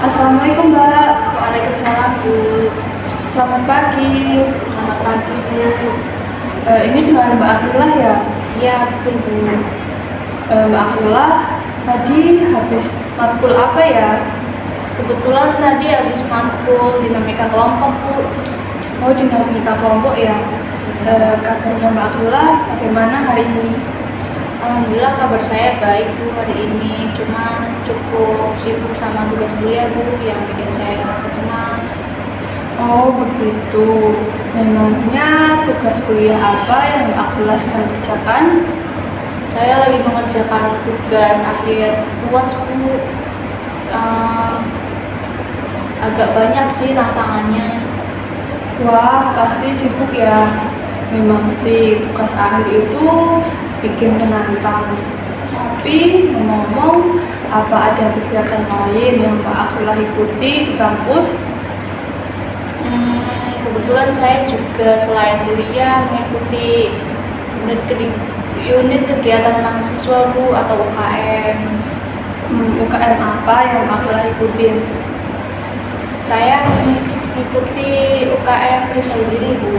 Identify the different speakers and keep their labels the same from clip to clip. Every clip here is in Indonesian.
Speaker 1: Assalamualaikum Mbak.
Speaker 2: Waalaikumsalam Bu.
Speaker 1: Selamat pagi.
Speaker 2: Selamat pagi Bu.
Speaker 1: Ini dengan Mbak Akila ya?
Speaker 2: Iya betul Bu.
Speaker 1: Mbak Akila tadi habis matkul apa ya?
Speaker 2: Kebetulan tadi habis matkul dinamika kelompok Bu.
Speaker 1: Oh, dinamika kelompok ya. Kabarnya Mbak Akila bagaimana hari ini?
Speaker 2: Alhamdulillah kabar saya baik Bu hari ini. Cuma cukup sibuk sama tugas kuliah Bu yang bikin saya cemas.
Speaker 1: Oh begitu. Memangnya tugas kuliah apa yang Mbak Akila sedang kerjakan?
Speaker 2: Saya lagi mengerjakan tugas akhir UAS Bu. Agak banyak sih tantangannya.
Speaker 1: Wah, pasti sibuk ya. Memang sih tugas akhir itu bikin menantang. Tapi ngomong-ngomong, apa ada kegiatan lain yang Mbak Akila ikuti di kampus?
Speaker 2: Kebetulan saya juga selain kuliah mengikuti unit kegiatan mahasiswa Bu atau UKM.
Speaker 1: UKM apa yang Mbak Akila ikutin?
Speaker 2: Saya mengikuti UKM perisai diri Bu.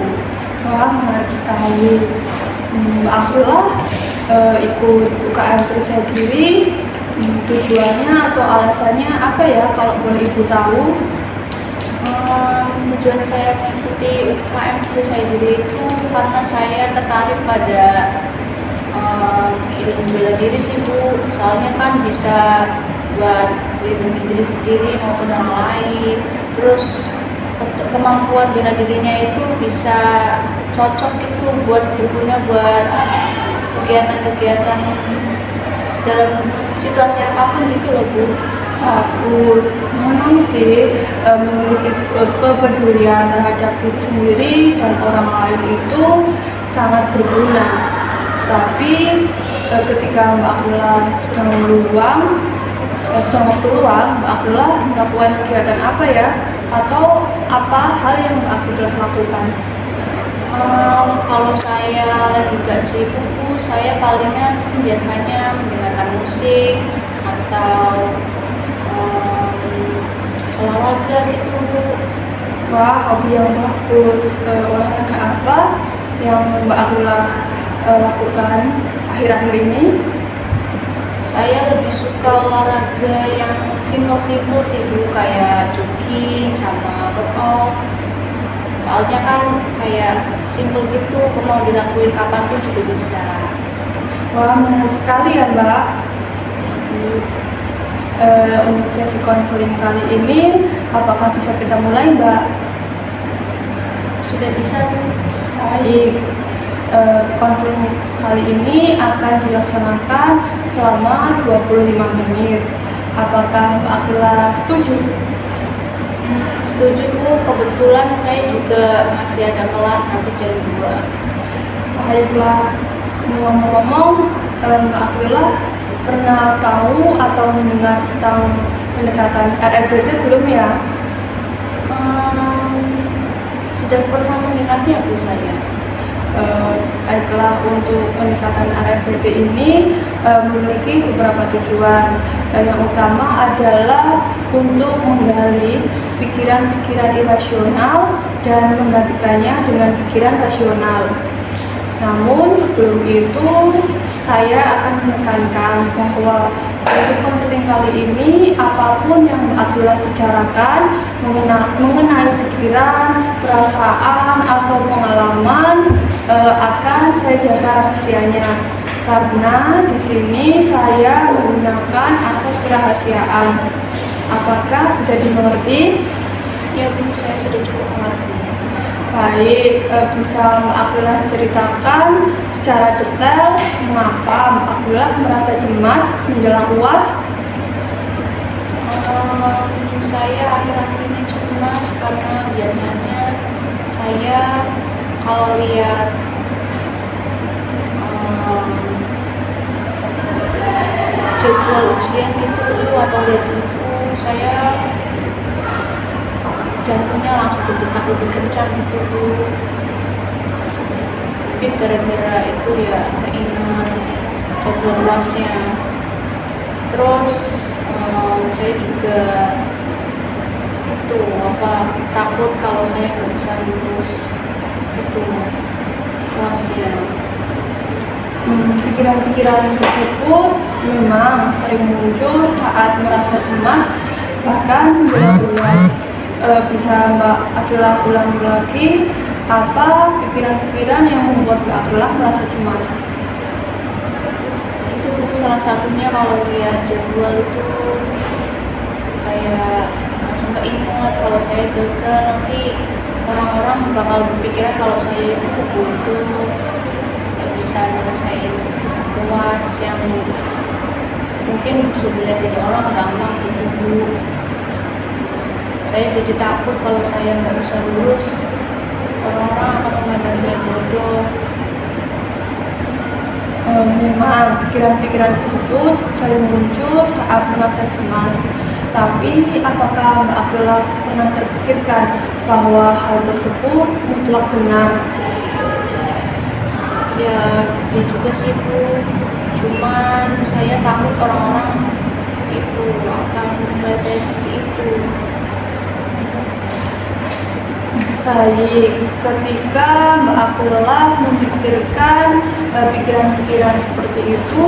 Speaker 1: Wah, menarik sekali. Mbak Akila ikut UKM perisai diri. Tujuannya atau alasannya apa ya kalau boleh Ibu tahu?
Speaker 2: Tujuan saya mengikuti UKM perisai diri itu karena saya tertarik pada ilmu bela diri sih Bu. Soalnya kan bisa buat melindungi diri sendiri maupun orang lain. Terus kemampuan bela dirinya itu bisa cocok gitu buat berguna buat kegiatan-kegiatan dalam situasi apapun gitu loh Bu.
Speaker 1: Bagus, memang sih memiliki kepedulian terhadap diri sendiri dan orang lain itu sangat berguna. Tapi ketika Mbak Akila sedang waktu luang, Mbak Akila melakukan kegiatan apa ya? Atau apa hal yang Mbak Akila lakukan?
Speaker 2: Kalau saya lagi gak sibuk Bu, saya palingan biasanya mendengarkan musik atau olahraga gitu Bu.
Speaker 1: Wah, hobi yang bagus. Olahraga apa yang Mbak Akila lakukan akhir-akhir ini?
Speaker 2: Saya lebih suka olahraga yang simpel-simpel sih Bu, kayak jogging sama workout. Soalnya kan kayak simpel gitu, mau dilakuin kapanpun juga bisa.
Speaker 1: Wah, menarik sekali ya Mbak. Untuk sesi konseling kali ini, apakah bisa kita mulai Mbak?
Speaker 2: Sudah bisa Bu.
Speaker 1: Baik, konseling kali ini akan dilaksanakan selama 25 menit. Apakah Mbak Akila setuju?
Speaker 2: Setuju Bu, kebetulan saya juga masih ada kelas nanti jam 2.
Speaker 1: Baiklah, ngomong-ngomong, Mbak Akila pernah tahu atau mendengar tentang pendekatan RFBT belum ya?
Speaker 2: Sudah pernah mendengarnya Bu saya.
Speaker 1: Baiklah, untuk pendekatan RFBT ini memiliki beberapa tujuan. Yang utama adalah untuk menggali pikiran-pikiran irasional dan menggantikannya dengan pikiran rasional. Namun sebelum itu saya akan menekankan bahwa untuk konseling kali ini apapun yang Mbak Akila bicarakan mengenai pikiran, perasaan atau pengalaman akan saya jaga rahasianya karena di sini saya menggunakan asas kerahasiaan. Apakah bisa dimengerti?
Speaker 2: Ya Bu, saya sudah cukup mengerti.
Speaker 1: Baik, bisa Mbak Akila ceritakan secara detail mengapa Mbak Akila merasa cemas menjelang UAS?
Speaker 2: Saya akhir-akhir ini cemas karena biasanya saya kalau lihat jadwal ujian gitu atau lihat itu saya jantungnya langsung berdetak lebih kencang gitu Bu. Mungkin gara-gara itu ya keinginan jadwal UASnya. Terus saya juga takut kalau saya nggak bisa lulus itu UASnya.
Speaker 1: Pikiran-pikiran tersebut memang sering muncul saat merasa cemas, bahkan berulang-ulang. Bisa Mbak Abdullah ulangi lagi apa pikiran-pikiran yang membuat Mbak Abdullah merasa cemas?
Speaker 2: Itu salah satunya kalau lihat jadwal itu kayak langsung keinget kalau saya gagal, nanti orang-orang bakal berpikiran kalau saya itu bodoh, nggak bisa nyelesain UAS yang mungkin bisa dilihat dari orang gampang gitu Bu. Saya jadi takut kalau saya nggak bisa lulus, orang-orang akan memandang saya bodoh.
Speaker 1: Memang pikiran-pikiran tersebut sering muncul saat merasa cemas. Tapi apakah Mbak Abdullah pernah terpikirkan bahwa hal tersebut mutlak benar?
Speaker 2: Ya, ya juga sih Bu. Cuman saya takut orang-orang itu akan menilai saya seperti itu.
Speaker 1: Baik, ketika Mbak Abdullah memikirkan pikiran-pikiran seperti itu,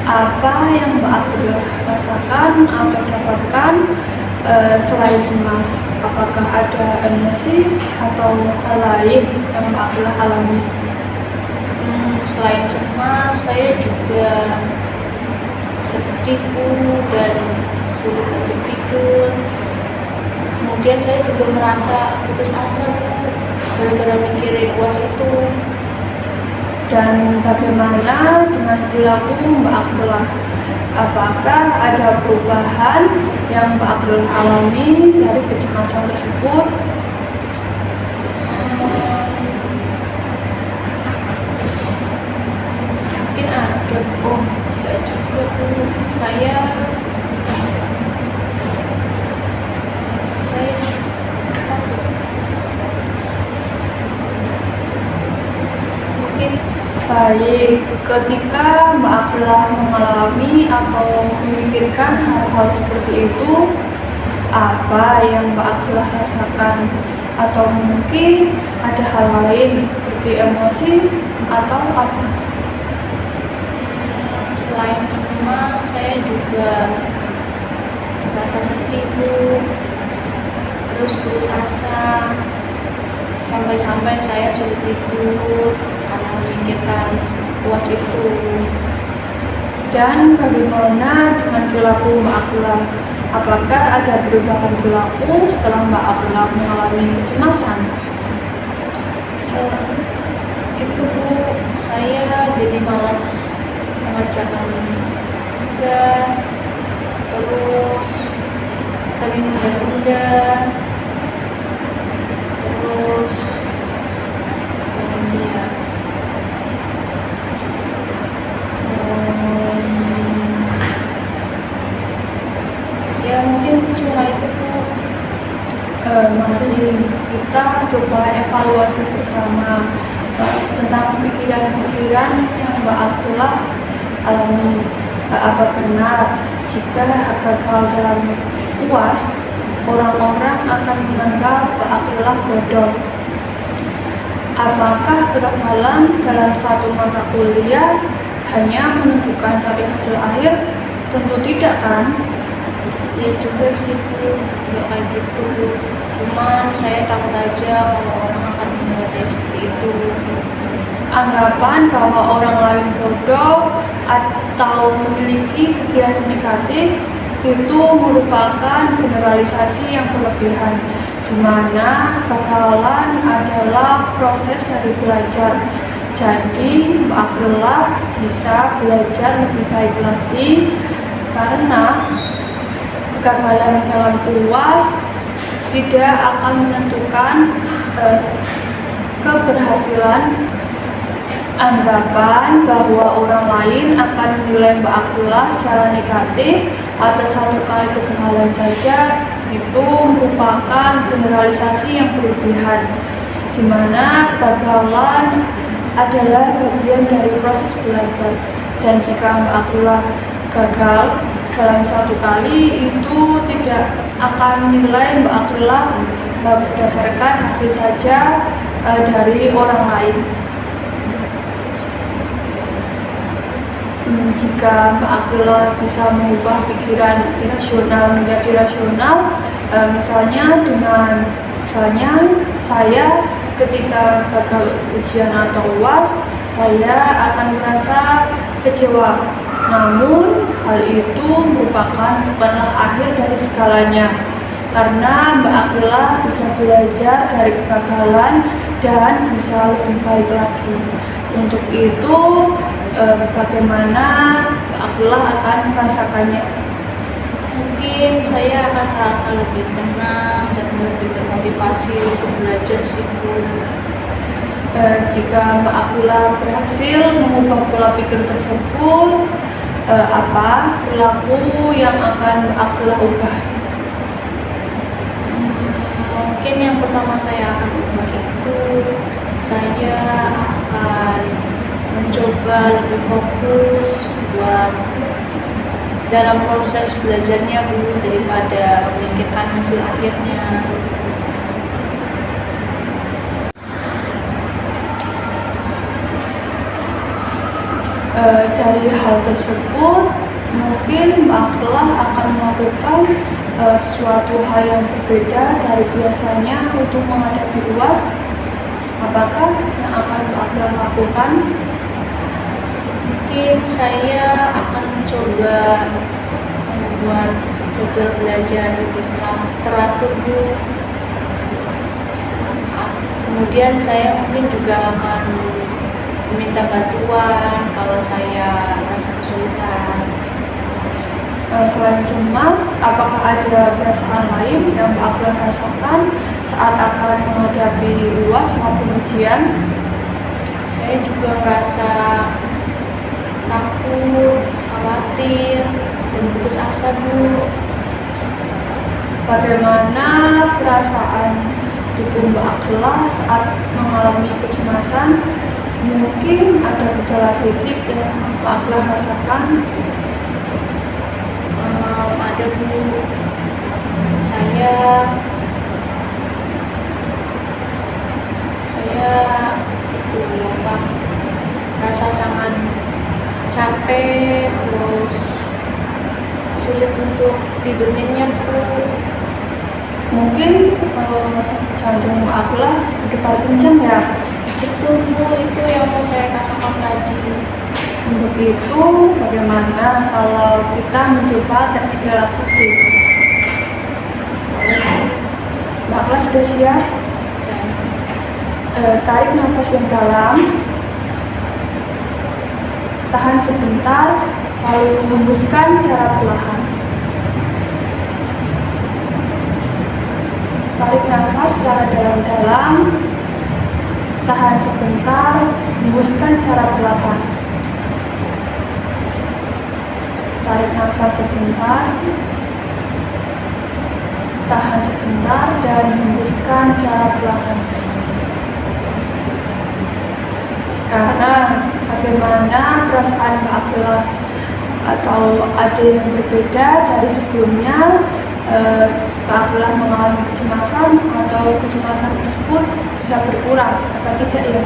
Speaker 1: apa yang Mbak Abdullah rasakan atau dapatkan selain cemas? Apakah ada emosi atau hal lain yang Mbak Abdullah alami?
Speaker 2: Selain cemas, saya juga sedih Bu dan sulit untuk tidur. Kemudian saya juga merasa putus asa Bu gara-gara mikirin UAS itu.
Speaker 1: Dan bagaimana dengan perilaku Mbak Abdullah? Apakah ada perubahan yang Mbak Abdullah alami dari kecemasan tersebut?
Speaker 2: Mungkin ada, enggak juga Bu. Saya mungkin
Speaker 1: Baik, ketika Mbak Abdullah mengalami atau memikirkan hal-hal seperti itu, apa yang Mbak Abdullah rasakan? Atau mungkin ada hal lain seperti emosi atau apa?
Speaker 2: selain cemas, saya juga merasa sedih Bu, terus putus asa, sampai-sampai saya sulit tidur karena memikirkan UAS itu.
Speaker 1: Dan bagaimana dengan perilaku Mbak Abdullah? Apakah ada perubahan perilaku setelah Mbak Abdullah mengalami kecemasan?
Speaker 2: Itu Bu, saya jadi malas mengerjakan tugas, terus sering menunda-nunda, terus ya, ya mungkin cuma itu Bu.
Speaker 1: Mari kita coba evaluasi bersama tentang pikiran-pikiran yang Mbak Abdullah alami. Apa benar jika gagal dalam UAS, orang-orang akan menganggap Mbak Abdullah bodoh? Apakah kegagalan dalam satu mata kuliah hanya menentukan dari hasil akhir? Tentu tidak kan?
Speaker 2: Ya juga sih Bu, nggak kayak gitu. Cuman saya takut aja kalau orang akan menilai saya seperti itu.
Speaker 1: Anggapan bahwa orang lain bodoh atau memiliki pikiran negatif itu merupakan generalisasi yang berlebihan, di mana kegagalan adalah proses dari belajar. Jadi Mbak Abdullah bisa belajar lebih baik lagi, karena kegagalan dalam UAS tidak akan menentukan keberhasilan. Anggapan bahwa orang lain akan menilai Mbak Abdullah secara negatif atas satu kali kegagalan saja itu merupakan generalisasi yang berlebihan, di mana kegagalan adalah bagian dari proses belajar. Dan jika Mbak Abdullah gagal dalam satu kali, itu tidak akan menilai Mbak Akila berdasarkan hasil saja dari orang lain. Jika Mbak Akila bisa mengubah pikiran irasional menjadi rasional, misalnya saya ketika gagal ujian atau UAS, saya akan merasa kecewa. Namun hal itu bukanlah akhir dari segalanya, karena Mbak Akila bisa belajar dari kegagalan dan bisa lebih baik lagi. Untuk itu, bagaimana Mbak Akila akan merasakannya?
Speaker 2: Mungkin saya akan merasa lebih tenang dan lebih termotivasi untuk belajar sih Bu.
Speaker 1: Jika Mbak Akila berhasil mengubah pola pikir tersebut, apa perilaku yang akan Mbak Akila ubah?
Speaker 2: Mungkin yang pertama saya akan ubah itu, saya akan mencoba lebih fokus buat dalam proses belajarnya Bu, daripada memikirkan hasil akhirnya.
Speaker 1: Dari hal tersebut, mungkin Mbak Akila akan melakukan sesuatu hal yang berbeda dari biasanya untuk menghadapi UAS. Apakah yang akan Mbak Akila lakukan?
Speaker 2: Mungkin saya akan mencoba membuat jadwal belajar lebih teratur Bu. Kemudian saya mungkin juga akan meminta bantuan kalau saya merasa kesulitan.
Speaker 1: Selain cemas, apakah ada perasaan lain yang Mbak Akila rasakan saat akan menghadapi UAS maupun ujian?
Speaker 2: Saya juga merasa takut, khawatir, dan putus asa Bu.
Speaker 1: Bagaimana perasaan tubuh Mbak Akila saat mengalami kecemasan? Mungkin ada gejala fisik yang Mbak Akila rasakan.
Speaker 2: Ada Bu, saya rasa sangat capek, terus sulit untuk tidur nyenyak Bu.
Speaker 1: Mungkin jantung Mbak Akila berdebar kencang ya.
Speaker 2: Itu Bu, itu yang mau saya katakan tadi.
Speaker 1: Untuk itu, bagaimana kalau kita mencoba teknik relaksasi? Mbak Akila sudah siap? Tarik nafas yang dalam, tahan sebentar, lalu hembuskan secara perlahan. Tarik nafas secara dalam-dalam, tahan sebentar, hembuskan secara perlahan. Tarik nafas sebentar, tahan sebentar, dan hembuskan secara perlahan. Sekarang, bagaimana perasaan Mbak Akila? Atau ada yang berbeda dari sebelumnya? Mbak Akila mengalami kecemasan atau kecemasan tersebut bisa berkurang atau tidak ya?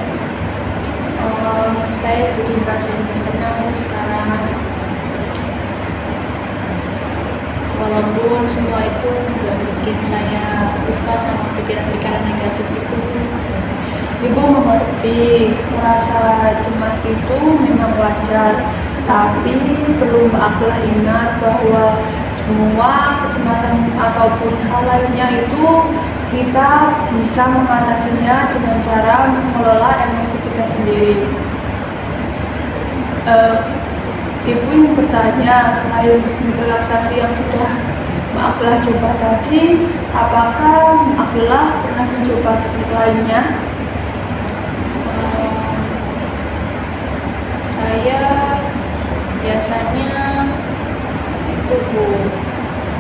Speaker 2: Saya jadi merasa lebih tenang sekarang. Walaupun semua itu juga bikin saya lupa sama pikiran-pikiran negatif itu.
Speaker 1: Ibu mengerti, merasa cemas itu memang wajar, tapi perlu Mbak Akila ingat bahwa semua kecemasan ataupun hal lainnya itu kita bisa mengatasinya dengan cara mengelola emosi kita sendiri. Ibu ingin bertanya, selain teknik relaksasi yang sudah Mbak Akila coba tadi, apakah Mbak Akila pernah mencoba teknik lainnya?
Speaker 2: Saya biasanya itu Bu,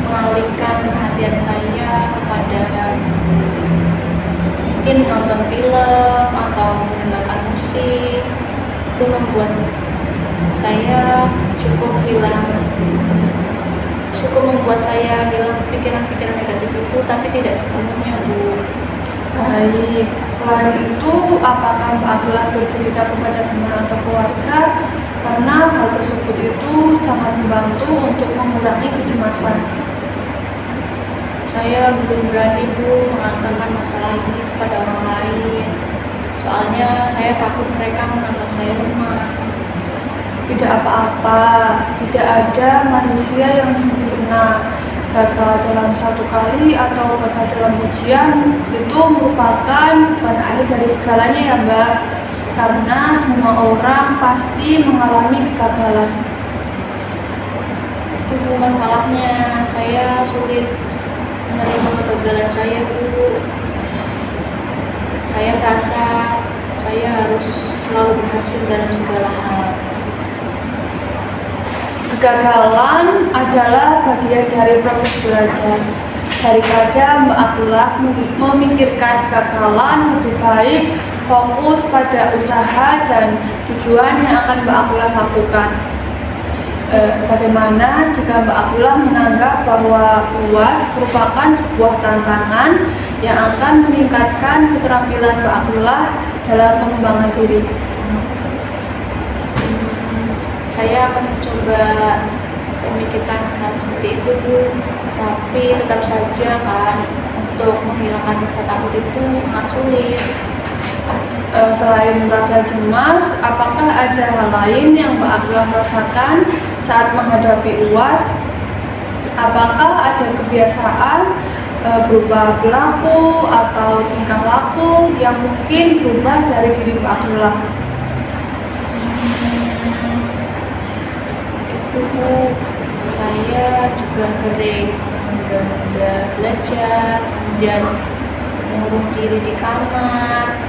Speaker 2: mengalihkan perhatian saya kepada mungkin menonton film atau mendengarkan musik. Itu membuat saya cukup membuat saya hilang pikiran-pikiran negatif tidak sepenuhnya, Bu.
Speaker 1: Baik, selain itu apakah Mbak Abdullah bercerita kepada teman atau keluarga? Karena hal tersebut itu sangat membantu untuk mengurangi kecemasan.
Speaker 2: Saya belum berani, Bu, mengatakan masalah ini kepada orang lain. Soalnya saya takut mereka menganggap saya lemah.
Speaker 1: Tidak apa-apa, tidak ada manusia yang sempurna. Gagal dalam satu kali atau gagal dalam ujian itu merupakan bukan akhir dari segalanya ya Mbak. Karena semua orang pasti mengalami kegagalan.
Speaker 2: Itu masalahnya, saya sulit menerima kegagalan saya, Bu. Saya merasa saya harus selalu berhasil dalam segala hal.
Speaker 1: Kegagalan adalah bagian dari proses belajar. Daripada Mbak Abdullah memikirkan kegagalan, lebih baik fokus pada usaha dan tujuan yang akan Mbak Abdullah lakukan. Bagaimana jika Mbak Abdullah menganggap bahwa UAS merupakan sebuah tantangan yang akan meningkatkan keterampilan Mbak Abdullah dalam pengembangan diri?
Speaker 2: Saya akan mencoba memikirkan hal seperti itu, Bu. Tapi tetap saja kan, untuk menghilangkan rasa takut itu sangat sulit.
Speaker 1: Selain merasa cemas, apakah ada hal lain yang Mbak Abdullah rasakan saat menghadapi UAS? Apakah ada kebiasaan berupa perilaku atau tingkah laku yang mungkin berubah dari diri Mbak Abdullah?
Speaker 2: Itu saya juga sering menunda belajar, kemudian mengurung diri di kamar,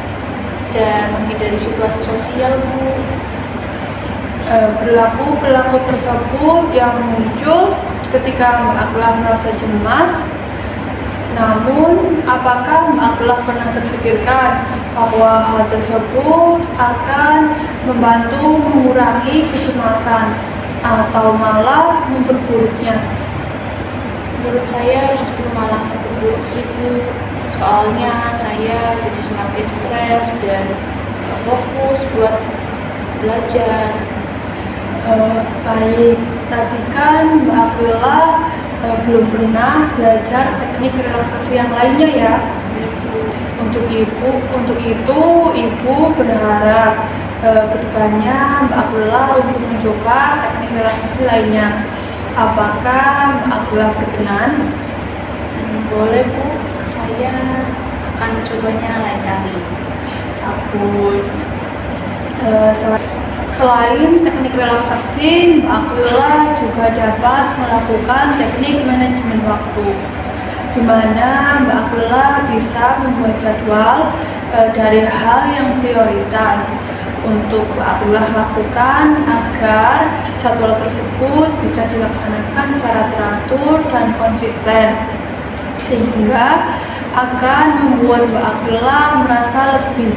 Speaker 2: dan menghindari situasi sosial, Bu.
Speaker 1: Perilaku tersebut yang muncul ketika Mbak Abdullah merasa cemas. Namun, apakah Mbak Abdullah pernah terpikirkan bahwa hal tersebut akan membantu mengurangi kecemasan atau malah memperburuknya?
Speaker 2: Menurut saya justru malah memperburuk sih, Bu. Soalnya saya jadi semakin stres dan gak fokus buat belajar.
Speaker 1: Baik, tadi kan Mbak Abdullah belum pernah belajar teknik relaksasi yang lainnya ya. Untuk itu Ibu berharap kedepannya Mbak Abdullah untuk mencoba teknik relaksasi lainnya. Apakah Mbak Abdullah berkenan?
Speaker 2: Boleh, Bu, saya akan mencobanya lain kali.
Speaker 1: Bagus. Selain teknik relaksasi, Mbak Abdullah juga dapat melakukan teknik manajemen waktu, di mana Mbak Abdullah bisa membuat jadwal dari hal yang prioritas untuk Mbak Abdullah lakukan agar jadwal tersebut bisa dilaksanakan secara teratur dan konsisten, sehingga akan membuat Mbak Abdullah merasa lebih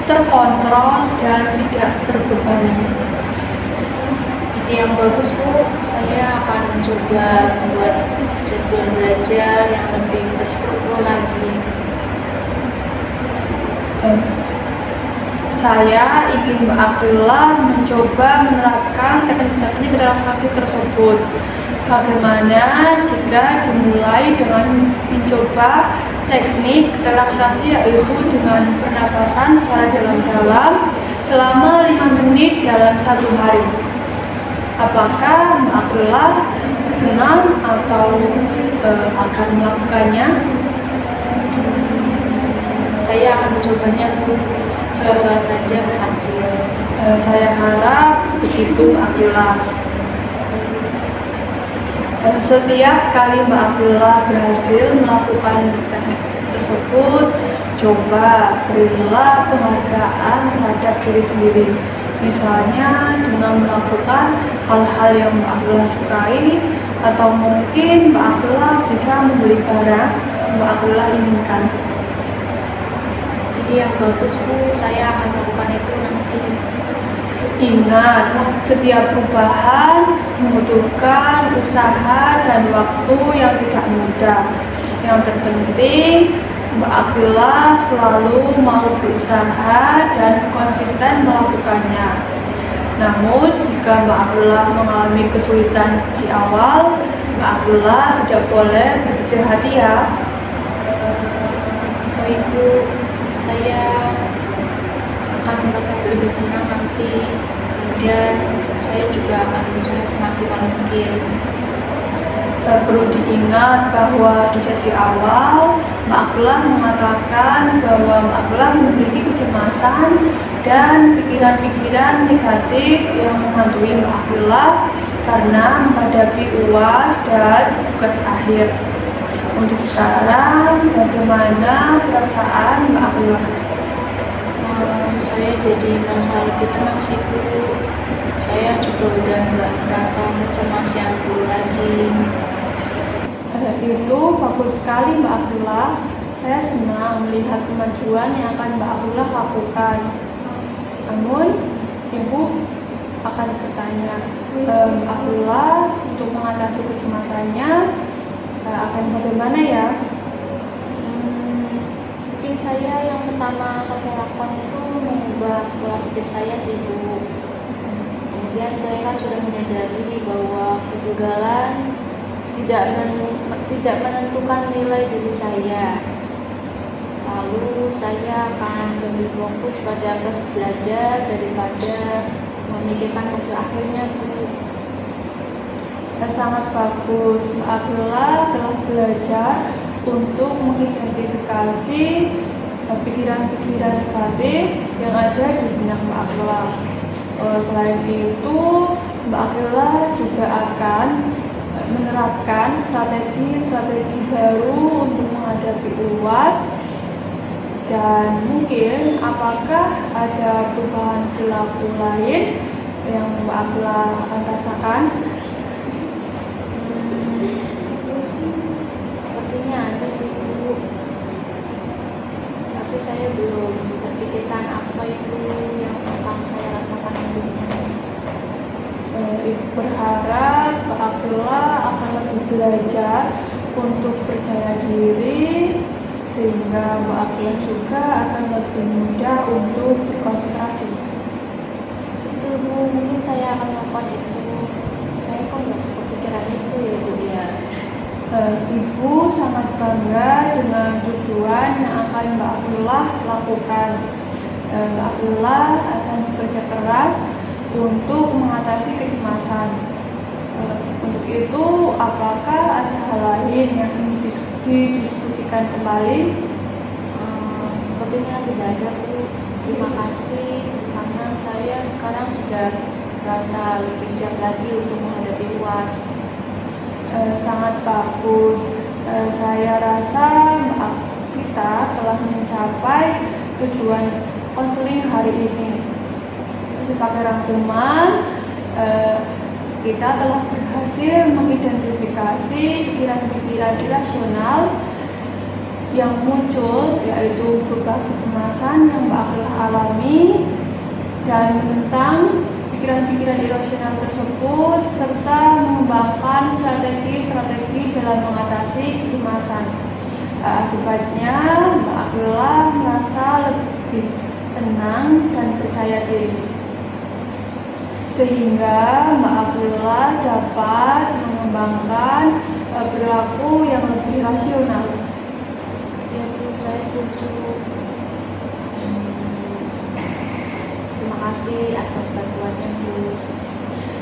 Speaker 1: terkontrol dan tidak terbebani.
Speaker 2: Itu yang bagus, Bu. Saya akan mencoba membuat jadwal belajar yang lebih terstruktur lagi.
Speaker 1: Saya ingin Mbak Abdullah mencoba menerapkan teknik-teknik relaksasi tersebut. Bagaimana jika dimulai dengan mencoba teknik relaksasi, yaitu dengan pernapasan secara dalam-dalam selama 5 menit dalam 1 hari? Apakah Mbak Abdullah senang atau akan melakukannya?
Speaker 2: Saya akan mencobanya, Bu. Semoga saja berhasil.
Speaker 1: Saya harap begitu Mbak Abdullah. Setiap kali Mbak Abdullah berhasil melakukan teknik tersebut, coba berilah penghargaan terhadap diri sendiri. Misalnya dengan melakukan hal-hal yang Mbak Abdullah sukai, atau mungkin Mbak Abdullah bisa membeli barang yang Mbak Abdullah inginkan.
Speaker 2: Ini yang bagus, Bu. Saya akan melakukan itu nanti.
Speaker 1: Ingat, setiap perubahan membutuhkan usaha dan waktu yang tidak mudah. Yang terpenting, Mbak Abdullah selalu mau berusaha dan konsisten melakukannya. Namun, jika Mbak Abdullah mengalami kesulitan di awal, Mbak Abdullah tidak boleh berkecil hati ya.
Speaker 2: Baik Bu, saya akan merasa lebih tenang nanti, dan saya juga akan berusaha semaksimal mungkin.
Speaker 1: Perlu diingat bahwa di sesi awal Mbak Abdullah mengatakan bahwa Mbak Abdullah memiliki kecemasan dan pikiran-pikiran negatif yang menghantui Mbak Abdullah karena menghadapi UAS dan tugas akhir. Untuk sekarang, bagaimana perasaan Mbak Abdullah?
Speaker 2: Saya jadi merasa lebih tenang sih Bu. Saya juga udah nggak merasa secemas yang dulu lagi.
Speaker 1: Itu bagus sekali Mbak Abdullah. Saya senang melihat kemajuan yang akan Mbak Abdullah lakukan. Namun, Ibu akan bertanya, Mbak Abdullah untuk mengatasi kecemasannya akan bagaimana ya?
Speaker 2: Mungkin saya yang pertama akan saya lakukan itu mengubah pola pikir saya sih Bu. Kemudian saya kan sudah menyadari bahwa kegagalan tidak menentukan nilai diri saya. Lalu saya akan lebih fokus pada proses belajar daripada memikirkan hasil akhirnya Bu.
Speaker 1: Sangat bagus, Mbak Abdullah telah belajar untuk mengidentifikasi pikiran-pikiran negatif yang ada di benak Mbak Abdullah. Selain itu, Mbak Abdullah juga akan menerapkan strategi-strategi baru untuk menghadapi UAS, dan mungkin apakah ada perubahan perilaku lain yang Mbak Abdullah akan rasakan?
Speaker 2: Sepertinya ada sih Bu, tapi saya belum terpikirkan apa itu yang akan saya rasakan nantinya.
Speaker 1: Ibu berharap Mbak Abdullah akan lebih belajar untuk percaya diri, sehingga Mbak Abdullah juga akan lebih mudah untuk berkonsentrasi.
Speaker 2: Itu Bu, mungkin saya akan melakukan itu. Saya kok nggak kepikiran itu ya Bu ya.
Speaker 1: Ibu sangat bangga dengan tujuan yang akan Mbak Abdullah lakukan. Mbak Abdullah akan bekerja keras untuk mengatasi kecemasan. Untuk itu, apakah ada hal lain yang ingin didiskusikan kembali?
Speaker 2: Sepertinya tidak ada Bu. Terima kasih karena saya sekarang sudah merasa lebih siap lagi untuk menghadapi UAS.
Speaker 1: Sangat bagus. Saya rasa kita telah mencapai tujuan konseling hari ini. Sebagai rangkuman, kita telah berhasil mengidentifikasi pikiran-pikiran irasional yang muncul, yaitu berupa kecemasan yang Mbak Abdullah alami, dan tentang pikiran-pikiran irasional tersebut, serta mengembangkan strategi-strategi dalam mengatasi kecemasan. Akibatnya, Mbak Abdullah merasa lebih tenang dan percaya diri, sehingga Mbak Abdullah dapat mengembangkan perilaku yang lebih rasional.
Speaker 2: Ya Bu, saya setuju. Terima kasih atas bantuannya Bu.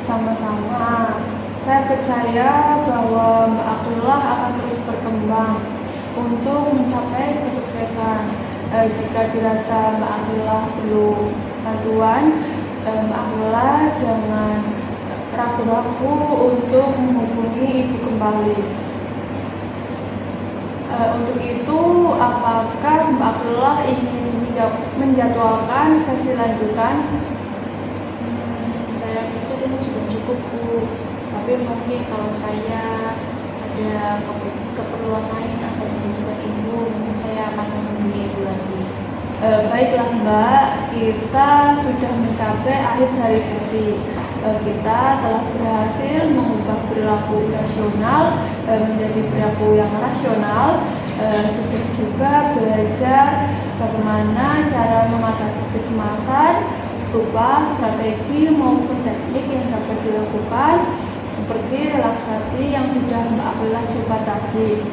Speaker 1: Sama-sama. Saya percaya bahwa Mbak Abdullah akan terus berkembang untuk mencapai kesuksesan. Jika dirasa Mbak Abdullah perlu bantuan, Mbak Abdullah jangan ragu-ragu untuk menghubungi Ibu kembali. Untuk itu, apakah Mbak Abdullah ingin menjadwalkan sesi lanjutan?
Speaker 2: Saya pikir ini sudah cukup Bu, tapi mungkin kalau saya ada keperluan lain atau membutuhkan Ibu, mungkin saya akan menghubungi Ibu lagi.
Speaker 1: Baiklah Mbak, kita sudah mencapai akhir dari sesi. kita telah berhasil mengubah perilaku irasional menjadi perilaku yang rasional. Sudah juga belajar bagaimana cara mengatasi kecemasan berupa strategi maupun teknik yang dapat dilakukan seperti relaksasi yang sudah Mbak Akrilah coba tadi.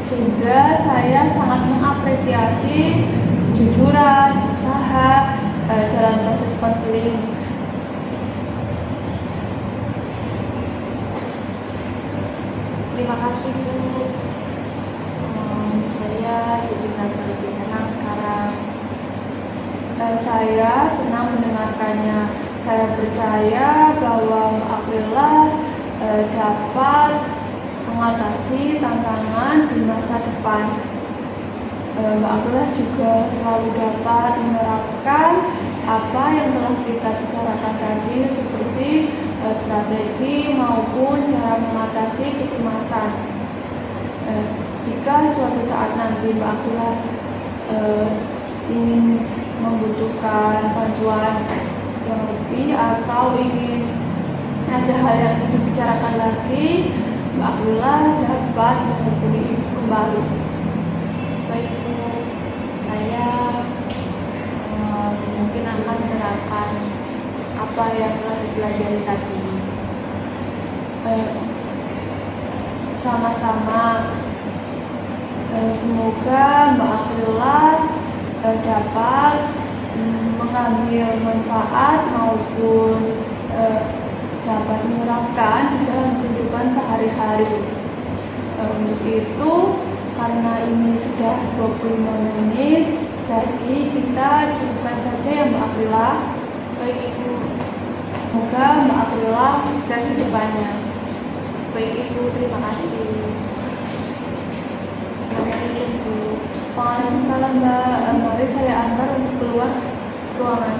Speaker 1: Sehingga saya sangat mengapresiasi kejujuran, usaha dalam proses konseling.
Speaker 2: Terima kasih Bu. Saya jadi merasa lebih tenang sekarang.
Speaker 1: Saya senang mendengarkannya. Saya percaya bahwa Mbak Akrilah dapat mengatasi tantangan di masa depan. Mbak Akrilah juga selalu dapat menerapkan apa yang telah kita bicarakan tadi seperti strategi maupun cara mengatasi kecemasan. Jika suatu saat nanti Mbak Akrilah ingin membutuhkan bantuan yang lebih atau ingin ada hal yang ingin dibicarakan lagi, Mbak Akrilah dapat menghubungi Ibu kembali.
Speaker 2: Baik Bu, saya mungkin akan menerapkan apa yang telah dipelajari tadi.
Speaker 1: Sama-sama. Semoga Mbak Akrilah dapat mengambil manfaat maupun dapat menerapkan dalam kehidupan sehari-hari. Untuk itu, karena ini sudah 25 menit, jadi kita cukupkan saja ya Mbak Akrilah.
Speaker 2: Baik Ibu.
Speaker 1: Semoga Mbak Akrilah sukses ke depannya.
Speaker 2: Baik Ibu, terima kasih. Assalamualaikum Bu.
Speaker 1: Waalaikumsalam Mbak. Mari saya antar untuk keluar ruangan.